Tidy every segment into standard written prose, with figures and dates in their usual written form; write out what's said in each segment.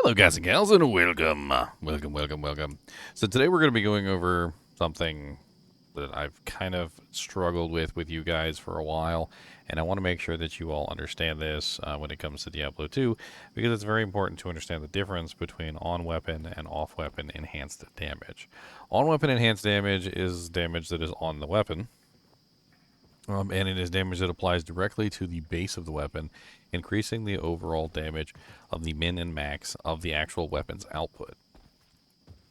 Hello, guys and gals, and welcome. Welcome. So today we're going to be going over something that I've kind of struggled with you guys for a while, and I want to make sure that you all understand this when it comes to Diablo 2, because it's very important to understand the difference between on-weapon and off-weapon enhanced damage. On-weapon enhanced damage is damage that is on the weapon, and it is damage that applies directly to the base of the weapon, increasing the overall damage of the min and max of the actual weapon's output.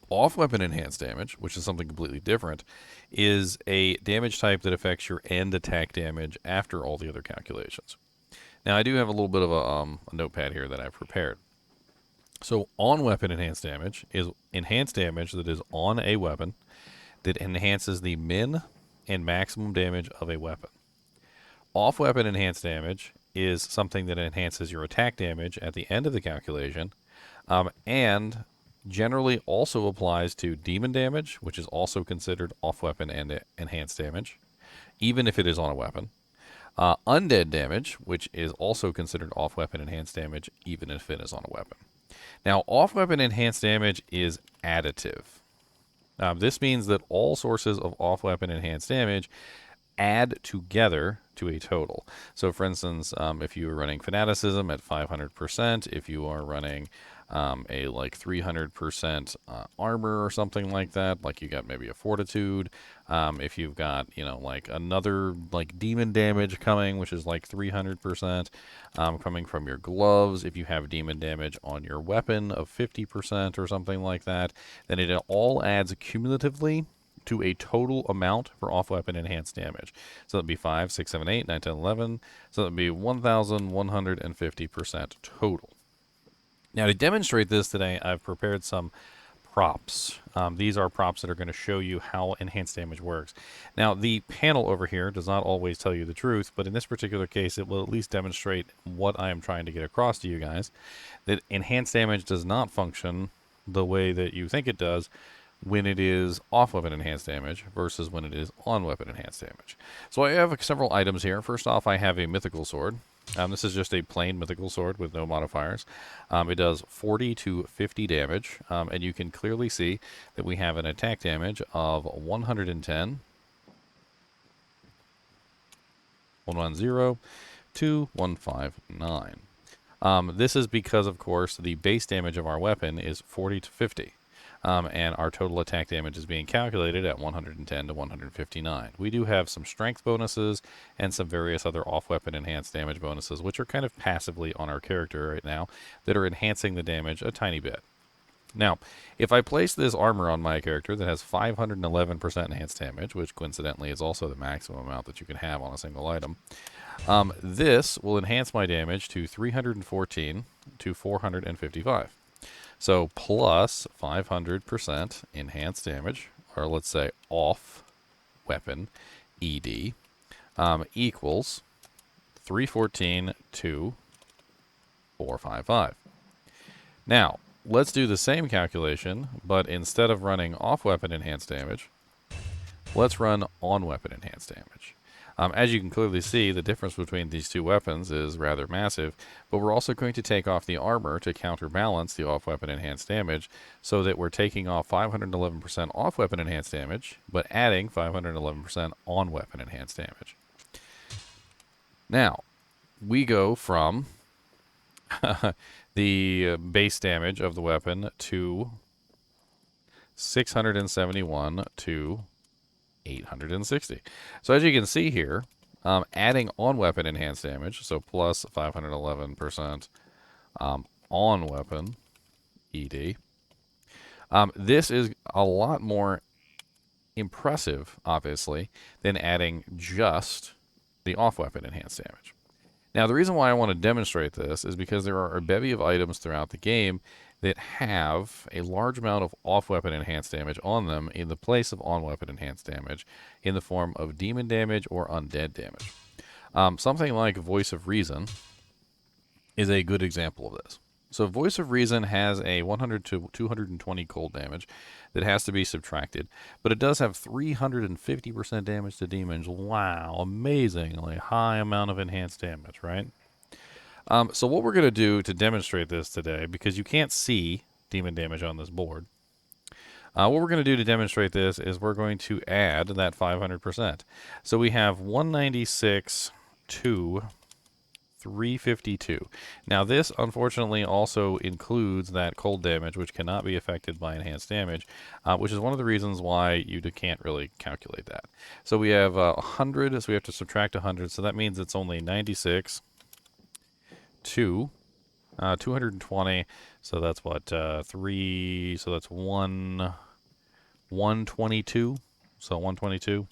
Off-weapon enhanced damage, which is something completely different, is a damage type that affects your end attack damage after all the other calculations. Now, I do have a little bit of a notepad here that I've prepared. So, on-weapon enhanced damage is enhanced damage that is on a weapon that enhances the min and maximum damage of a weapon. Off-weapon enhanced damage is something that enhances your attack damage at the end of the calculation, and generally also applies to demon damage, which is also considered off-weapon and enhanced damage, even if it is on a weapon. Undead damage, which is also considered off-weapon enhanced damage, even if it is on a weapon. Now, off-weapon enhanced damage is additive. This means that all sources of off-weapon enhanced damage add together to a total. So, for instance, if you are running Fanaticism at 500%, if you are running a like 300% armor or something like that, like you got maybe a Fortitude, if you've got, like another like demon damage coming, which is like 300%, coming from your gloves, if you have demon damage on your weapon of 50% or something like that, then it all adds cumulatively to a total amount for off-weapon enhanced damage. So that'd be 5, 6, 7, 8, 9, 10, 11. So that'd be 1,150% total. Now, to demonstrate this today, I've prepared some props. These are props that are going to show you how enhanced damage works. Now, the panel over here does not always tell you the truth, but in this particular case, it will at least demonstrate what I am trying to get across to you guys, that enhanced damage does not function the way that you think it does when it is off-weapon enhanced damage versus when it is on-weapon enhanced damage. So I have several items here. First off, I have a mythical sword. This is just a plain mythical sword with no modifiers. It does 40 to 50 damage, and you can clearly see that we have an attack damage of 110, 110 to 159. This is because, of course, the base damage of our weapon is 40 to 50. And our total attack damage is being calculated at 110 to 159. We do have some strength bonuses and some various other off-weapon enhanced damage bonuses, which are kind of passively on our character right now, that are enhancing the damage a tiny bit. Now, if I place this armor on my character that has 511% enhanced damage, which coincidentally is also the maximum amount that you can have on a single item, this will enhance my damage to 314 to 455. So plus 500% enhanced damage, or let's say off weapon ED, equals 314 to 455. Now, let's do the same calculation, but instead of running off weapon enhanced damage, let's run on weapon enhanced damage. As you can clearly see, the difference between these two weapons is rather massive, but we're also going to take off the armor to counterbalance the off-weapon enhanced damage, so that we're taking off 511% off-weapon enhanced damage, but adding 511% on-weapon enhanced damage. Now, we go from the base damage of the weapon to 671 to 860. So as you can see here, adding on-weapon enhanced damage, so plus 511% on-weapon ED, this is a lot more impressive, obviously, than adding just the off-weapon enhanced damage. Now, the reason why I want to demonstrate this is because there are a bevy of items throughout the game that have a large amount of off-weapon enhanced damage on them in the place of on-weapon enhanced damage in the form of demon damage or undead damage. Something like Voice of Reason is a good example of this. So Voice of Reason has a 100 to 220 cold damage that has to be subtracted, but it does have 350% damage to demons. Wow, amazingly high amount of enhanced damage, right? So what we're going to do to demonstrate this today, because you can't see demon damage on this board, what we're going to do to demonstrate this is we're going to add that 500%. So we have 196 to 352. Now this unfortunately also includes that cold damage, which cannot be affected by enhanced damage, which is one of the reasons why you can't really calculate that. So we have 100, so we have to subtract 100, so that means it's only 96 to 220, so that's what, 3, so that's 122, so 122.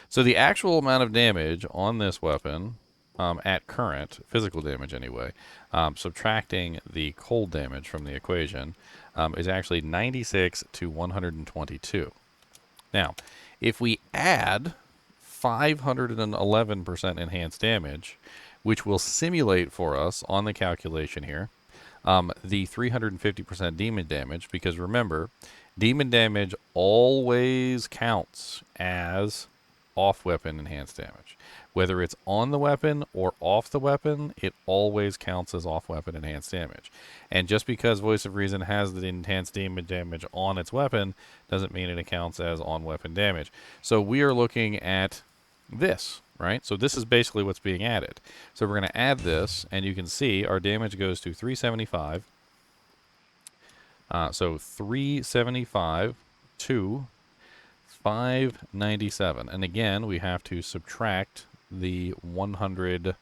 So the actual amount of damage on this weapon, at current, physical damage anyway, subtracting the cold damage from the equation, is actually 96 to 122. Now, if we add 511% enhanced damage, which will simulate for us on the calculation here, the 350% demon damage, because remember, demon damage always counts as off-weapon enhanced damage. Whether it's on the weapon or off the weapon, it always counts as off-weapon enhanced damage. And just because Voice of Reason has the enhanced demon damage on its weapon doesn't mean it counts as on-weapon damage. So we are looking at this, right? So this is basically what's being added. So we're going to add this, and you can see our damage goes to 375. So 375 to 597. And again, we have to subtract the 100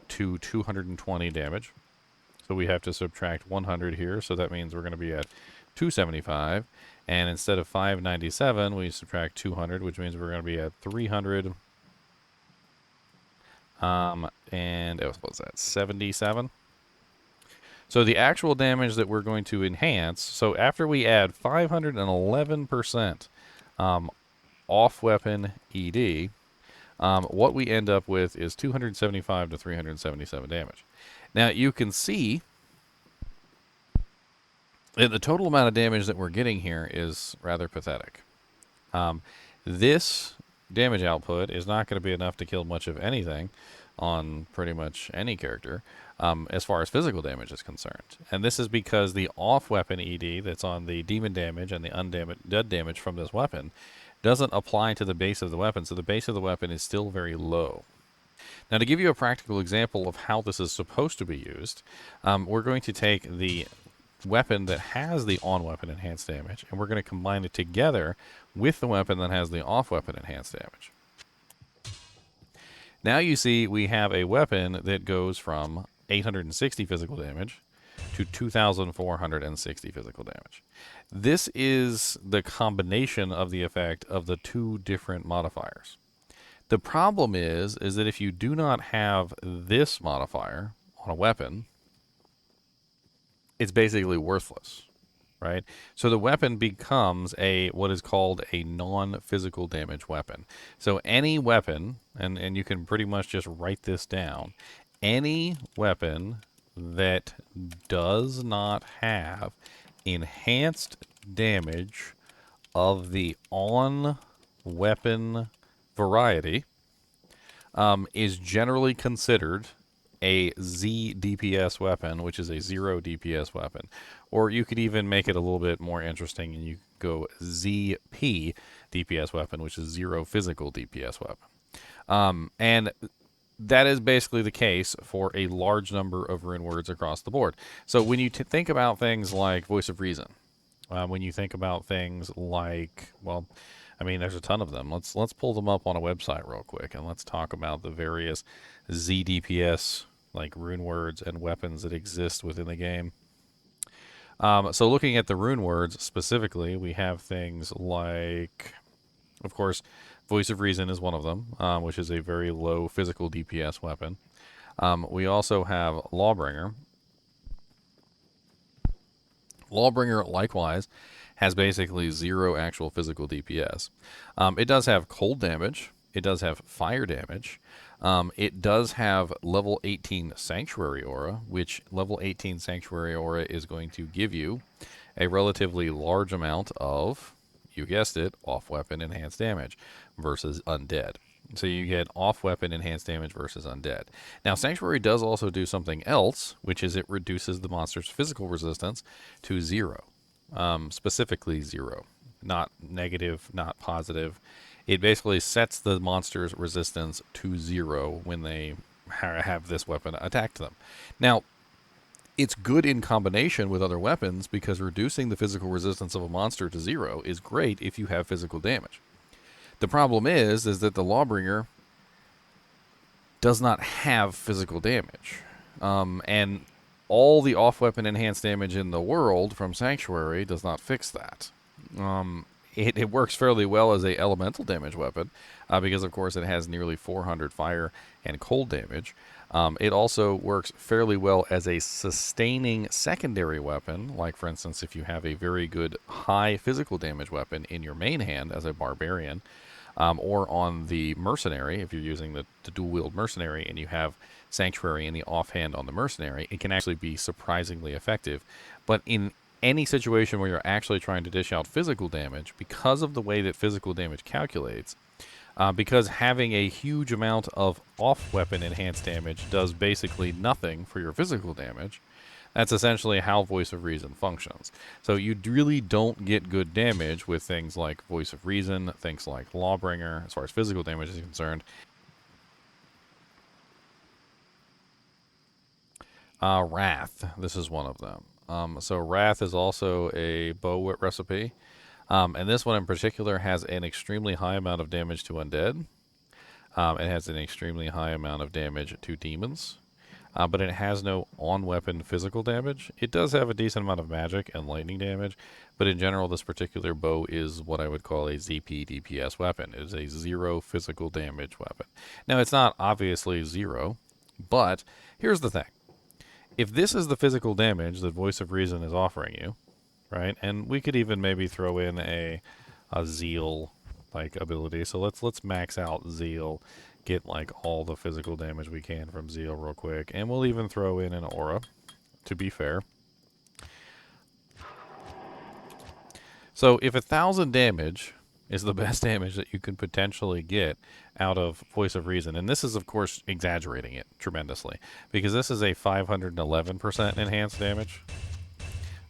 to 220 damage. So we have to subtract 100 here, so that means we're going to be at 275. And instead of 597, we subtract 200, which means we're going to be at 300. And what was that, 77? So the actual damage that we're going to enhance, so after we add 511% off-weapon ED, what we end up with is 275 to 377 damage. Now you can see that the total amount of damage that we're getting here is rather pathetic. This damage output is not going to be enough to kill much of anything on pretty much any character, as far as physical damage is concerned. And this is because the off-weapon ED that's on the demon damage and the undead damage from this weapon doesn't apply to the base of the weapon, so the base of the weapon is still very low. Now, to give you a practical example of how this is supposed to be used, we're going to take the weapon that has the on-weapon enhanced damage, and we're going to combine it together with the weapon that has the off-weapon enhanced damage. Now you see we have a weapon that goes from 860 physical damage to 2,460 physical damage. This is the combination of the effect of the two different modifiers. The problem is that if you do not have this modifier on a weapon, it's basically worthless, right? So the weapon becomes what is called a non-physical damage weapon. So any weapon, and you can pretty much just write this down, any weapon that does not have enhanced damage of the on-weapon variety is generally considered a ZDPS weapon, which is a 0 DPS weapon. Or you could even make it a little bit more interesting and you go ZP DPS weapon, which is 0 physical DPS weapon. And that is basically the case for a large number of rune words across the board. So when you think about things like Voice of Reason, when you think about things like, well, I mean, there's a ton of them. Let's pull them up on a website real quick, and let's talk about the various ZDPS like rune words and weapons that exist within the game. So looking at the rune words specifically, we have things like, of course, Voice of Reason is one of them, which is a very low physical DPS weapon. We also have Lawbringer. Lawbringer, likewise, has basically 0 actual physical DPS. It does have cold damage. It does have fire damage. It does have level 18 Sanctuary Aura, which level 18 Sanctuary Aura is going to give you a relatively large amount of, you guessed it, off-weapon enhanced damage versus Undead. So you get off-weapon enhanced damage versus undead. Now, Sanctuary does also do something else, which is it reduces the monster's physical resistance to 0. Specifically 0. Not negative, not positive. It basically sets the monster's resistance to 0 when they have this weapon attacked them. Now, it's good in combination with other weapons because reducing the physical resistance of a monster to 0 is great if you have physical damage. The problem is that the Lawbringer does not have physical damage. And all the off-weapon enhanced damage in the world from Sanctuary does not fix that. It works fairly well as a elemental damage weapon because, of course, it has nearly 400 fire and cold damage. It also works fairly well as a sustaining secondary weapon, like, for instance, if you have a very good high physical damage weapon in your main hand as a barbarian, or on the mercenary, if you're using the dual-wield mercenary and you have Sanctuary in the offhand on the mercenary, it can actually be surprisingly effective. But in any situation where you're actually trying to dish out physical damage, because of the way that physical damage calculates, because having a huge amount of off-weapon enhanced damage does basically nothing for your physical damage, that's essentially how Voice of Reason functions. So you really don't get good damage with things like Voice of Reason, things like Lawbringer, as far as physical damage is concerned. Wrath, this is one of them. So Wrath is also a bow recipe. And this one in particular has an extremely high amount of damage to undead. It has an extremely high amount of damage to demons. But it has no on-weapon physical damage. It does have a decent amount of magic and lightning damage, but in general, this particular bow is what I would call a ZPDPS weapon. It is a 0 physical damage weapon. Now, it's not obviously 0, but here's the thing. If this is the physical damage that Voice of Reason is offering you, right, and we could even maybe throw in a Zeal like ability. So let's max out Zeal, get like all the physical damage we can from Zeal real quick, and we'll even throw in an aura, to be fair. So if 1,000 damage is the best damage that you can potentially get out of Voice of Reason, and this is of course exaggerating it tremendously, because this is a 511% enhanced damage.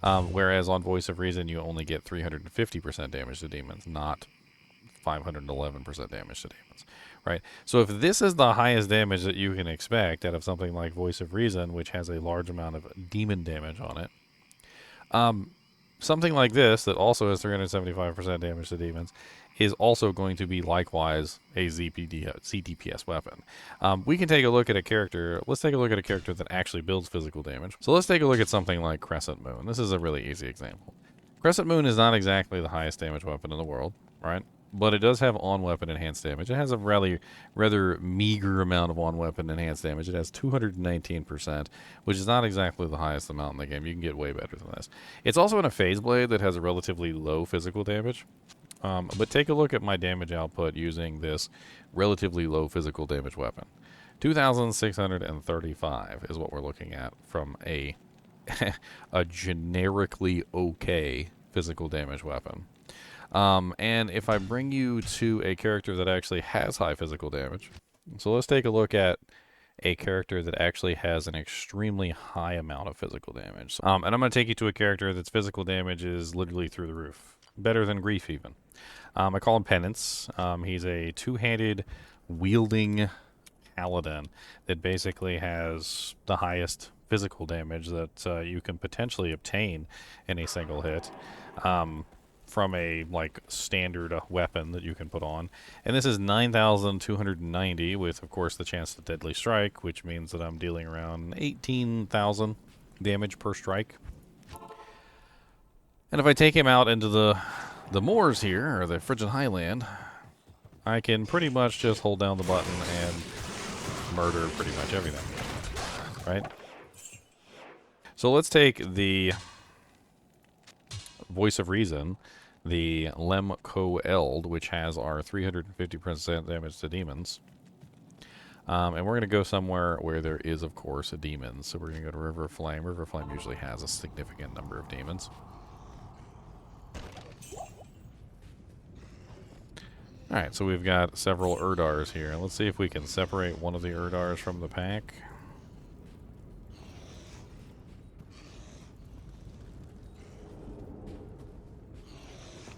Whereas on Voice of Reason, you only get 350% damage to demons, not 511% damage to demons, right? So if this is the highest damage that you can expect out of something like Voice of Reason, which has a large amount of demon damage on it, something like this that also has 375% damage to demons is also going to be likewise a ZPDPS weapon. We can take a look at a character. Let's take a look at a character that actually builds physical damage. So let's take a look at something like Crescent Moon. This is a really easy example. Crescent Moon is not exactly the highest damage weapon in the world, right? But it does have on-weapon enhanced damage. It has a rather meager amount of on-weapon enhanced damage. It has 219%, which is not exactly the highest amount in the game. You can get way better than this. It's also in a Phase Blade that has a relatively low physical damage. But take a look at my damage output using this relatively low physical damage weapon. 2,635 is what we're looking at from a generically okay physical damage weapon. And if I bring you to a character that actually has high physical damage, so let's take a look at a character that actually has an extremely high amount of physical damage. And I'm going to take you to a character that's physical damage is literally through the roof. Better than Grief, even. I call him Penance. He's a two-handed wielding paladin that basically has the highest physical damage that you can potentially obtain in a single hit. From a like standard weapon that you can put on, and this is 9,290 with, of course, the chance to deadly strike, which means that I'm dealing around 18,000 damage per strike. And if I take him out into the moors here, or the frigid highland, I can pretty much just hold down the button and murder pretty much everything, right? So let's take the Voice of Reason, the Lem Co Eld, which has our 350% damage to demons. And we're going to go somewhere where there is, of course, a demon. So we're going to go to River of Flame. River of Flame usually has a significant number of demons. Alright, so we've got several Erdars here. Let's see if we can separate one of the Erdars from the pack.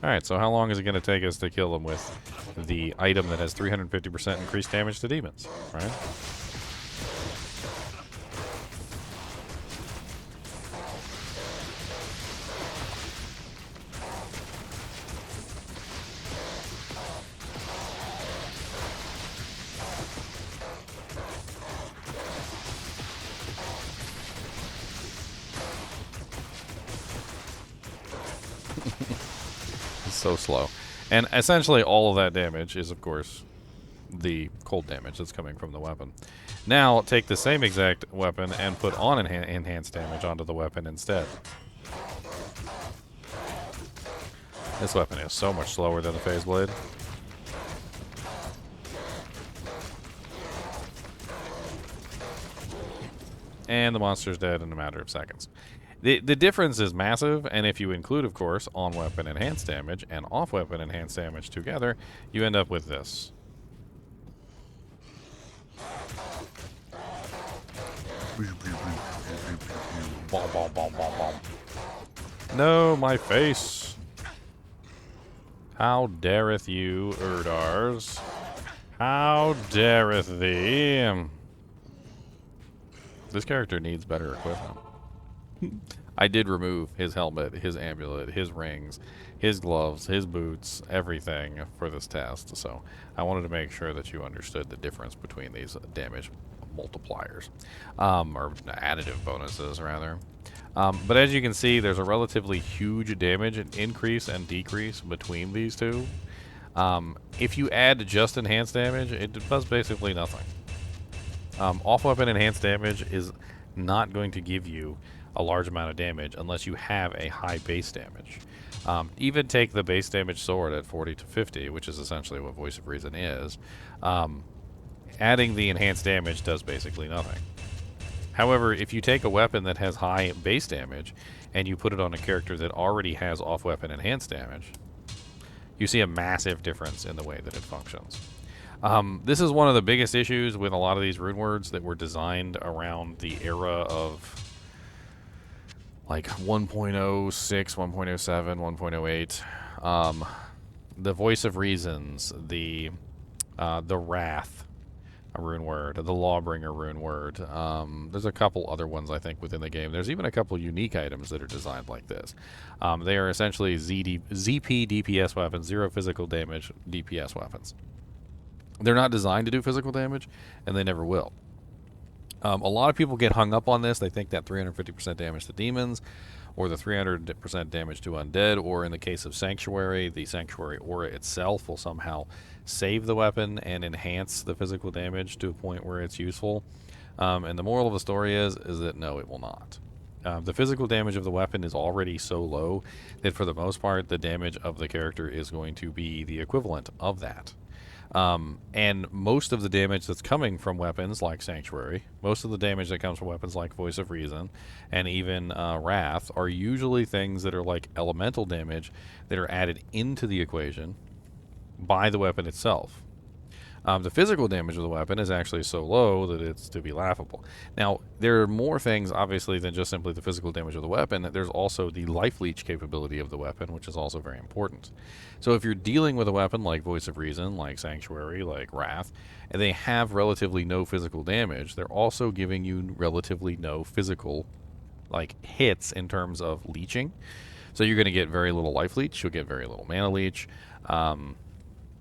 Alright, so how long is it going to take us to kill them with the item that has 350% increased damage to demons, right? So slow. And essentially all of that damage is, of course, the cold damage that's coming from the weapon. Now, take the same exact weapon and put on enhanced damage onto the weapon instead. This weapon is so much slower than the Phase Blade. And the monster's dead in a matter of seconds. The difference is massive, and if you include, of course, on-weapon enhanced damage and off-weapon enhanced damage together, you end up with this. No, my face. How dareth you, Erdars? How dareth thee? This character needs better equipment. I did remove his helmet, his amulet, his rings, his gloves, his boots, everything for this test. So I wanted to make sure that you understood the difference between these damage multipliers, or additive bonuses, rather. But as you can see, there's a relatively huge damage increase and decrease between these two. If you add just enhanced damage, it does basically nothing. Off-weapon enhanced damage is not going to give you a large amount of damage unless you have a high base damage. Even take the base damage sword at 40 to 50, which is essentially what Voice of Reason is. Adding the enhanced damage does basically nothing. However, if you take a weapon that has high base damage and you put it on a character that already has off-weapon enhanced damage, you see a massive difference in the way that it functions. This is one of the biggest issues with a lot of these rune words that were designed around the era of like 1.06, 1.07, 1.08. The Voice of Reasons, the Wrath rune word, the Lawbringer rune word. There's a couple other ones, I think, within the game. There's even a couple unique items that are designed like this. They are essentially ZPDPS weapons, zero physical damage DPS weapons. They're not designed to do physical damage, and they never will. A lot of people get hung up on this. They think that 350% damage to demons, or the 300% damage to undead, or in the case of Sanctuary, the Sanctuary aura itself will somehow save the weapon and enhance the physical damage to a point where it's useful. And the moral of the story is that no, it will not. The physical damage of the weapon is already so low that for the most part, the damage of the character is going to be the equivalent of that. And most of the damage that's coming from weapons like Sanctuary, most of the damage that comes from weapons like Voice of Reason, and even Wrath, are usually things that are like elemental damage that are added into the equation by the weapon itself. The physical damage of the weapon is actually so low that it's to be laughable. Now, there are more things, obviously, than just simply the physical damage of the weapon. There's also the life leech capability of the weapon, which is also very important. So if you're dealing with a weapon like Voice of Reason, like Sanctuary, like Wrath, and they have relatively no physical damage, they're also giving you relatively no physical hits in terms of leeching. So you're going to get very little life leech, you'll get very little mana leech,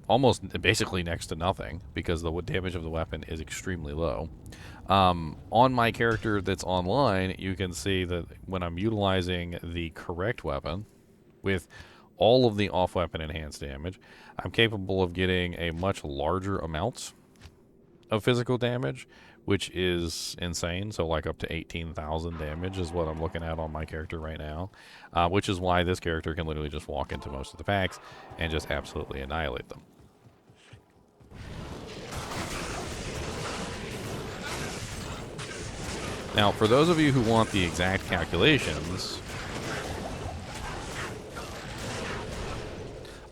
almost basically next to nothing, because the damage of the weapon is extremely low. On my character that's online, you can see that when I'm utilizing the correct weapon with all of the off-weapon enhanced damage, I'm capable of getting a much larger amount of physical damage, which is insane. So like up to 18,000 damage is what I'm looking at on my character right now, which is why this character can literally just walk into most of the packs and just absolutely annihilate them. Now, for those of you who want the exact calculations,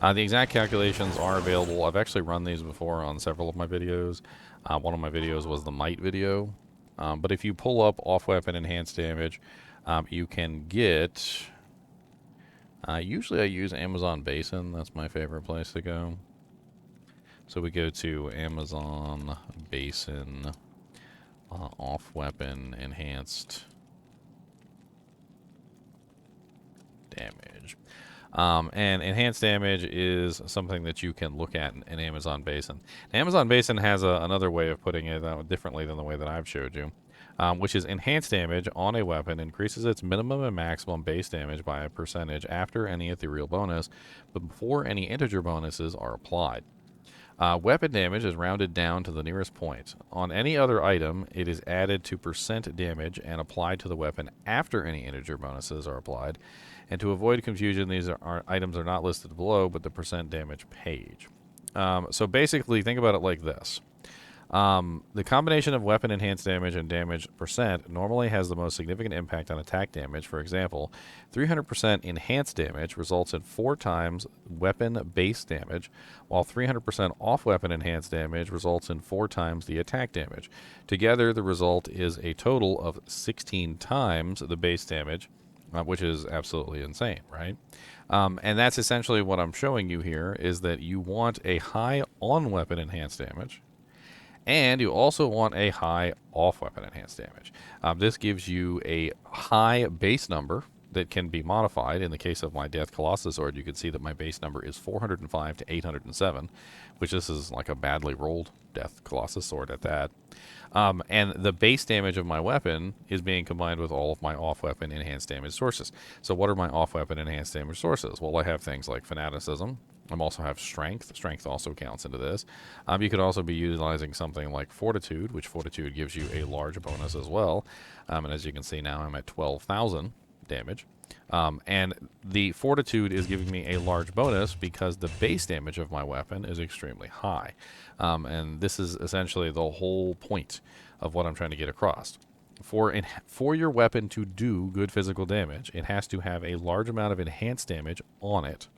The exact calculations are available. I've actually run these before on several of my videos. One of my videos was the might video. But if you pull up off-weapon enhanced damage, you can get... usually I use Amazon Basin. That's my favorite place to go. So we go to Amazon Basin, off-weapon enhanced damage. And enhanced damage is something that you can look at in Amazon Basin. Amazon Basin has another way of putting it differently than the way that I've showed you, which is enhanced damage on a weapon increases its minimum and maximum base damage by a percentage after any ethereal bonus, but before any integer bonuses are applied. Weapon damage is rounded down to the nearest point. On any other item, it is added to percent damage and applied to the weapon after any integer bonuses are applied. And to avoid confusion, these items are not listed below, but the percent damage page. So basically, think about it like this. The combination of weapon enhanced damage and damage percent normally has the most significant impact on attack damage. For example, 300% enhanced damage results in 4 times weapon base damage, while 300% off weapon enhanced damage results in 4 times the attack damage. Together, the result is a total of 16 times the base damage, which is absolutely insane, right? And that's essentially what I'm showing you here, is that you want a high on weapon enhanced damage, and you also want a high off-weapon enhanced damage. This gives you a high base number that can be modified. In the case of my Death Colossus Sword, you can see that my base number is 405 to 807, which this is like a badly rolled Death Colossus Sword at that. And the base damage of my weapon is being combined with all of my off-weapon enhanced damage sources. So what are my off-weapon enhanced damage sources? Well, I have things like Fanaticism. I also have Strength. Strength also counts into this. You could also be utilizing something like Fortitude, which Fortitude gives you a large bonus as well. And as you can see now, I'm at 12,000 damage. And the Fortitude is giving me a large bonus because the base damage of my weapon is extremely high. And this is essentially the whole point of what I'm trying to get across. For your weapon to do good physical damage, it has to have a large amount of enhanced damage on it,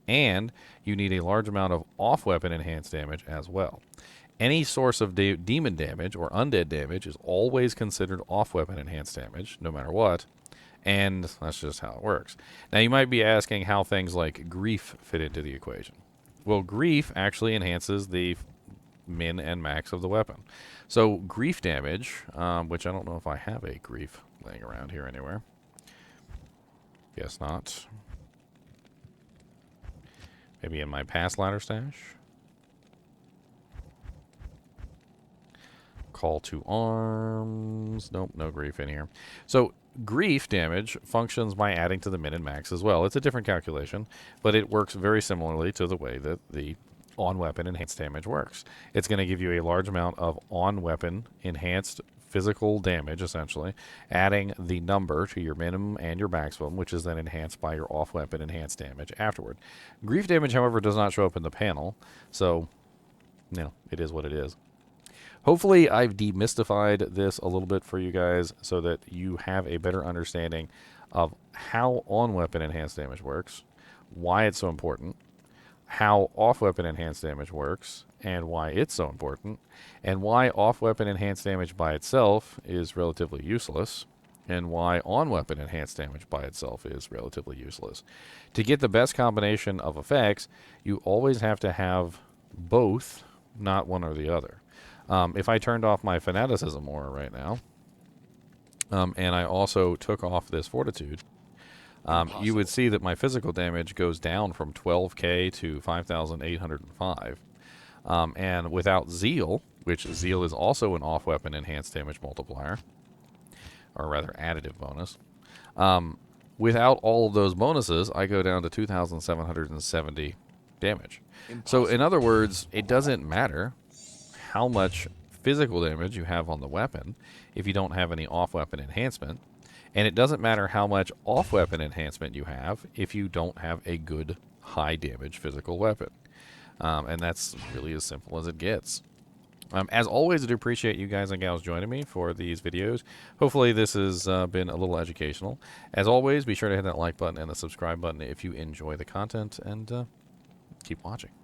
and you need a large amount of off-weapon enhanced damage as well. Any source of demon damage or undead damage is always considered off-weapon enhanced damage, no matter what, and that's just how it works. Now, you might be asking how things like grief fit into the equation. Well, grief actually enhances the min and max of the weapon. So grief damage, which I don't know if I have a grief laying around here anywhere. Guess not. Maybe in my past ladder stash. Call to arms. Nope, no grief in here. So grief damage functions by adding to the min and max as well. It's a different calculation, but it works very similarly to the way that the on-weapon enhanced damage works. It's going to give you a large amount of on-weapon enhanced physical damage, essentially, adding the number to your minimum and your maximum, which is then enhanced by your off-weapon enhanced damage afterward. Grief damage, however, does not show up in the panel, so, you know, it is what it is. Hopefully, I've demystified this a little bit for you guys so that you have a better understanding of how on-weapon enhanced damage works, why it's so important, how off-weapon enhanced damage works, and why it's so important, and why off-weapon enhanced damage by itself is relatively useless, and why on-weapon enhanced damage by itself is relatively useless. To get the best combination of effects, you always have to have both, not one or the other. If I turned off my Fanaticism aura right now, and I also took off this Fortitude, you would see that my physical damage goes down from 12k to 5,805. And without Zeal, which Zeal is also an off-weapon enhanced damage multiplier, or rather additive bonus, without all of those bonuses, I go down to 2,770 damage. So in other words, it doesn't matter how much physical damage you have on the weapon if you don't have any off-weapon enhancement. And it doesn't matter how much off-weapon enhancement you have if you don't have a good high-damage physical weapon. And that's really as simple as it gets. As always, I do appreciate you guys and gals joining me for these videos. Hopefully this has been a little educational. As always, be sure to hit that like button and the subscribe button if you enjoy the content. And keep watching.